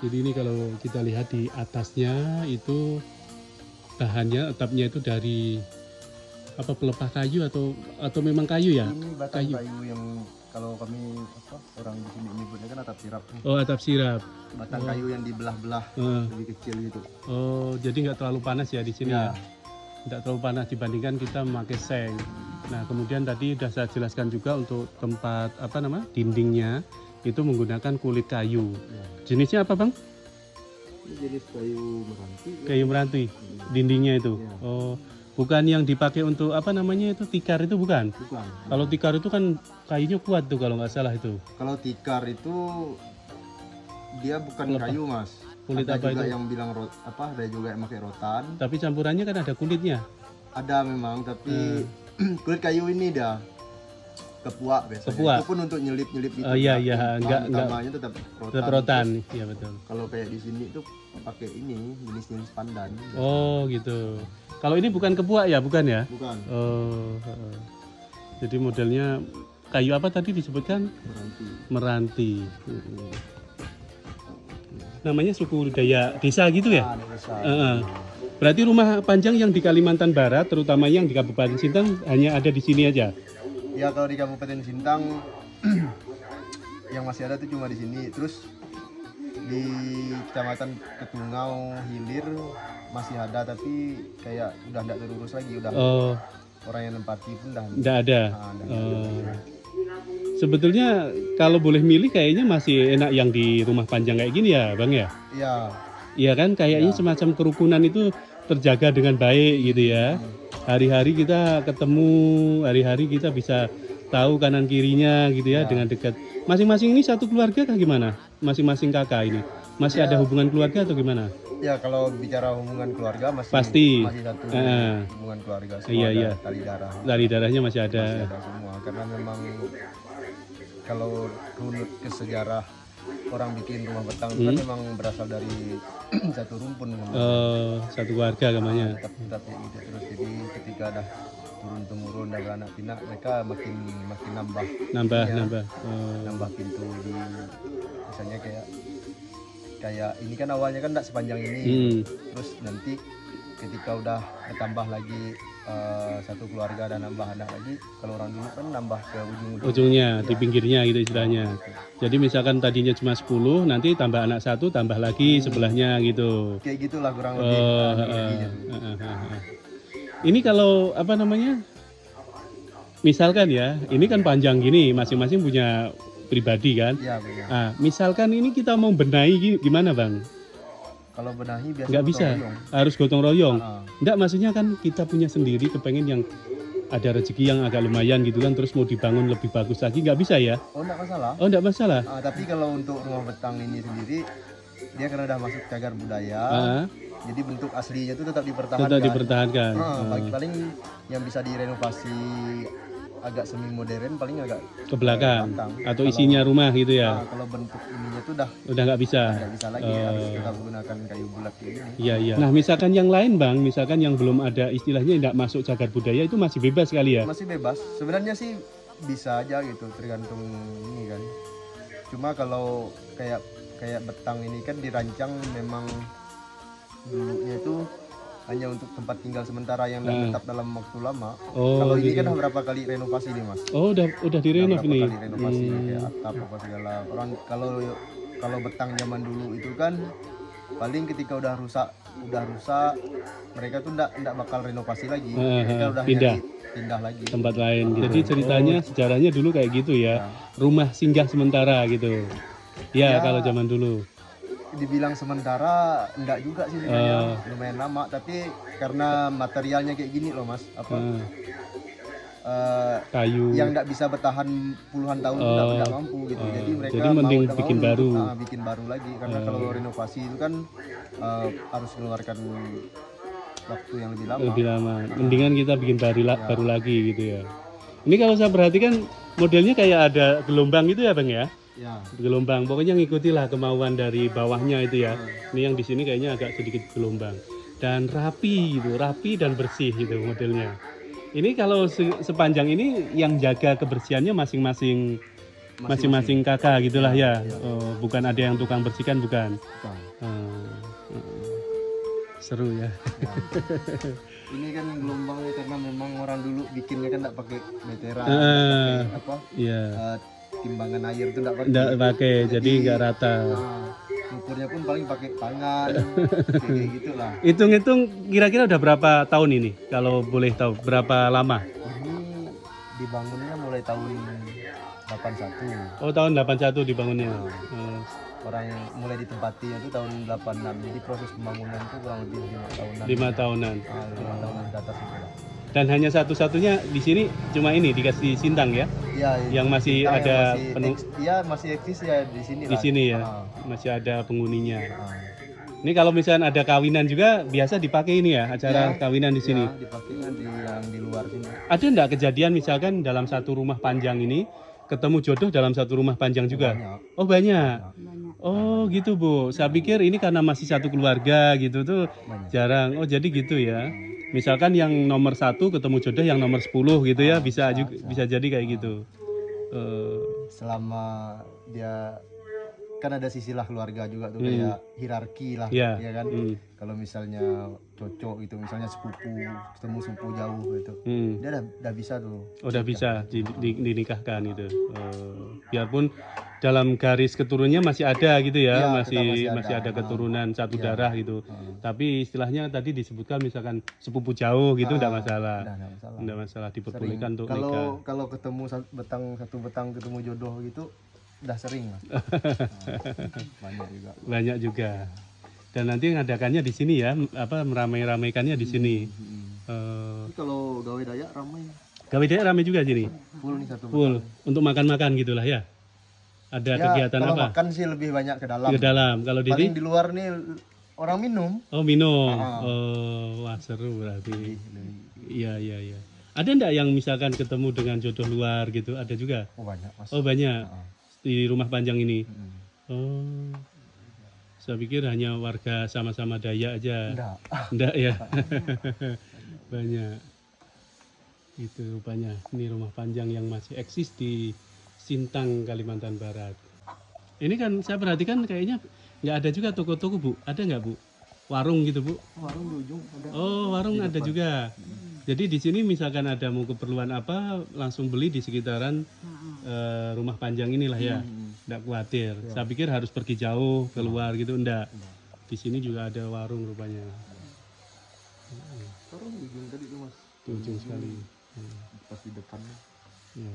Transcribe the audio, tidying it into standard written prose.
Jadi ini kalau kita lihat di atasnya itu bahannya, atapnya itu dari apa, pelepah kayu atau memang kayu ya? Ini batang kayu yang kalau kami orang di sini nyebutnya kan atap sirap. Oh, atap sirap. Batang kayu yang dibelah-belah lebih kecil gitu. Oh, jadi nggak terlalu panas ya di sini ya? Ya. Tidak terlalu panas dibandingkan kita memakai seng. Nah, kemudian tadi sudah saya jelaskan juga untuk tempat apa nama dindingnya itu menggunakan kulit kayu. Ya. Jenisnya apa, Bang? Ini jenis kayu meranti. Kayu meranti. Dindingnya itu. Ya. Oh, bukan yang dipakai untuk apa namanya itu, tikar itu bukan? Bukan. Kalau tikar itu kan kayunya kuat tuh kalau nggak salah itu. Kalau tikar itu dia bukan kayu, Mas. Kulit ada apa juga itu? yang bilang ada juga yang pakai rotan. Tapi campurannya kan ada kulitnya. Ada memang, tapi kulit kayu ini dah kepuak biasanya. Kepuak. Itu pun untuk nyelip-nyelip itu. Oh iya iya, enggak Utamanya tetap rotan. tetap rotan. Iya betul. Kalau kayak di sini tuh pakai ini jenis-jenis pandan. Oh gitu. Kalau ini bukan kepuak ya, bukan ya? Bukan. Oh. Jadi modelnya kayu apa tadi disebutkan? Meranti. Meranti. Namanya suku Dayak desa gitu ya? Desa. Berarti rumah panjang yang di Kalimantan Barat, terutama yang di Kabupaten Sintang, hanya ada di sini aja? Ya kalau di Kabupaten Sintang yang masih ada tuh cuma di sini. Terus di Kecamatan Ketungau, Hilir masih ada, tapi kayak udah enggak terurus lagi, udah orang yang nempati pun udah enggak ada. Ada. Sebetulnya kalau boleh milih kayaknya masih enak yang di rumah panjang kayak gini ya, Bang ya? Iya. Iya kan, kayaknya semacam kerukunan itu terjaga dengan baik gitu ya. Hari-hari kita ketemu, hari-hari kita bisa tahu kanan kirinya gitu ya, dengan dekat. Masing-masing ini satu keluarga kah gimana? Masing-masing kakak ini masih ada hubungan keluarga atau gimana? Ya kalau bicara hubungan keluarga masih satu hubungan keluarga, semua iya. tali darah. Tali darahnya masih ada. Masih ada semua, karena memang kalau runut ke sejarah orang bikin rumah betang itu kan memang berasal dari satu rumpun. Satu keluarga namanya. Tetap kayak gitu terus. Jadi ketika dah turun temurun dari anak pinak, mereka makin nambah pintu di, misalnya kayak ini kan awalnya kan tidak sepanjang ini. Terus nanti ketika udah bertambah lagi satu keluarga dan nambah anak lagi, kalau orang dulu kan nambah ke ujungnya di pinggirnya gitu istilahnya. Jadi misalkan tadinya cuma 10, nanti tambah anak satu, tambah lagi sebelahnya gitu. Kayak gitulah kurang lebih. Ini kalau apa namanya, misalkan ya, ini kan panjang gini, masing-masing punya pribadi kan. Iya benar. Nah, misalkan ini kita mau benahi gimana, Bang? Kalau benahi biasa nggak bisa, harus gotong royong. Nggak, maksudnya kan kita punya sendiri, kepengen yang ada rezeki yang agak lumayan gitu kan, terus mau dibangun lebih bagus lagi, nggak bisa ya? Oh nggak masalah. Oh nggak masalah. Tapi kalau untuk rumah betang ini sendiri, dia karena udah masuk cagar budaya, jadi bentuk aslinya itu tetap dipertahankan. Tetap dipertahankan. Paling yang bisa direnovasi agak semi modern, paling agak ke belakang atau isinya rumah gitu ya. Kalau bentuk ininya tuh udah nggak bisa. Nggak bisa lagi, harus kita menggunakan kayu bulat kayak gini. Iya. Nah misalkan yang lain, Bang, misalkan yang belum ada istilahnya tidak masuk cagar budaya, itu masih bebas kali ya? Masih bebas. Sebenarnya sih bisa aja gitu, tergantung ini kan. Cuma kalau kayak betang ini kan dirancang memang dulunya itu hanya untuk tempat tinggal sementara yang tetap dalam waktu lama. Kalau ini kan berapa kali renovasi nih, Mas? Oh, udah direnov nih. Kali renovasi kayak atap apa segala. Orang kalau betang zaman dulu itu kan paling ketika udah rusak mereka tuh enggak bakal renovasi lagi. Mereka udah pindah lagi tempat lain gitu. Jadi ceritanya sejarahnya dulu kayak gitu ya. Rumah singgah sementara gitu. Ya kalau zaman dulu. Dibilang sementara enggak juga sih sebenarnya, lumayan lama, tapi karena materialnya kayak gini loh, Mas, kayu yang enggak bisa bertahan puluhan tahun enggak mampu gitu. Jadi mereka mending bikin baru lagi, karena kalau renovasi itu kan harus mengeluarkan waktu yang lebih lama. Mendingan kita bikin baru lagi gitu ya. Ini kalau saya perhatikan modelnya kayak ada gelombang gitu ya, Bang ya? Ya. Gelombang, pokoknya ngikutilah kemauan dari bawahnya itu ya. Ini yang di sini kayaknya agak sedikit gelombang dan rapi dan bersih gitu modelnya. Ini kalau sepanjang ini yang jaga kebersihannya masing-masing masing-masing kakak gitulah ya. Iya. Oh, bukan ada yang tukang bersihkan, bukan. Bukan. Seru ya. Ya. Ini kan gelombangnya karena memang orang dulu bikinnya kan nggak pakai meteran, nggak pakai apa Iya. timbangan air itu nggak pakai. Nggak pakai, jadi nggak rata. Ukurnya pun paling pakai tangan, kayak gitulah. Hitung-hitung kira-kira udah berapa tahun ini? Kalau boleh tahu berapa lama? Ini dibangunnya mulai tahun 81. Oh, tahun 81 dibangunnya. Orang yang mulai ditempatinya itu tahun 86. Jadi proses pembangunan itu kurang lebih 5 tahunan. 5 tahunan. 5 tahunan ke atas itu lah. Dan hanya satu-satunya di sini cuma ini dikasih Sintang ya, Iya, yang masih Sintang ada yang penuh iya masih eksis ya di sini di lah. sini ya, Ah, masih ada penghuninya. ah. Ini kalau misalnya ada kawinan juga biasa dipakai ini ya, acara Ya, kawinan di sini. Ya, dipakainya di yang di luar sini. Ada enggak kejadian misalkan dalam satu rumah panjang ini ketemu jodoh dalam satu rumah panjang juga? Banyak. Oh, banyak. Oh, gitu Bu. Saya pikir ini karena masih satu keluarga gitu tuh Banyak. jarang. Oh, jadi gitu ya. Misalkan yang nomor 1 ketemu jodoh yang nomor 10 gitu ya, bisa juga bisa jadi kayak gitu. Selama dia kan ada sisilah keluarga juga tuh kayak hierarki lah, Iya. ya kan. Kalau misalnya cocok gitu, misalnya sepupu ketemu sepupu jauh gitu, dia udah bisa tuh. Udah bisa dinikahkan itu. Biarpun dalam garis keturunannya masih ada gitu ya, Iya, masih tetap masih ada keturunan satu darah gitu. Tapi istilahnya tadi disebutkan misalkan sepupu jauh gitu enggak masalah. Udah nggak masalah. Enggak masalah diperbolehkan untuk nikah. Kalau ketemu satu betang ketemu jodoh gitu udah sering lah. Banyak juga. Banyak juga. Dan nanti ngadakannya di sini ya, apa meramai-ramaikannya di sini. Tapi kalau gawe Dayak ramai. Gawe Dayak ramai juga sini. Full nih satu. Full untuk makan-makan gitulah ya. Ada kegiatan kalau apa? makan sih lebih banyak ke dalam. Ke dalam. Kalau di Paling di luar nih orang minum. Oh, minum. Oh, wah seru berarti. Iya, iya, iya. Ada enggak yang misalkan ketemu dengan jodoh luar gitu? Ada juga? Oh banyak mas. Oh, banyak. Di rumah panjang ini. Oh. Saya pikir hanya warga sama-sama Dayak aja. Enggak. Enggak ya. Banyak. Itu rupanya. Ini rumah panjang yang masih eksis di Sintang, Kalimantan Barat. Ini kan saya perhatikan kayaknya nggak ada juga toko-toko Bu. Ada nggak Bu? Warung gitu Bu? Warung di ujung ada. Oh, warung ada juga. Jadi di sini misalkan ada mau keperluan apa, langsung beli di sekitaran rumah panjang inilah ya. Nggak khawatir. Saya pikir harus pergi jauh keluar gitu, enggak. Di sini juga ada warung rupanya. Warung di ujung tadi tuh mas. Di ujung sekali. Pas di depannya. Ya.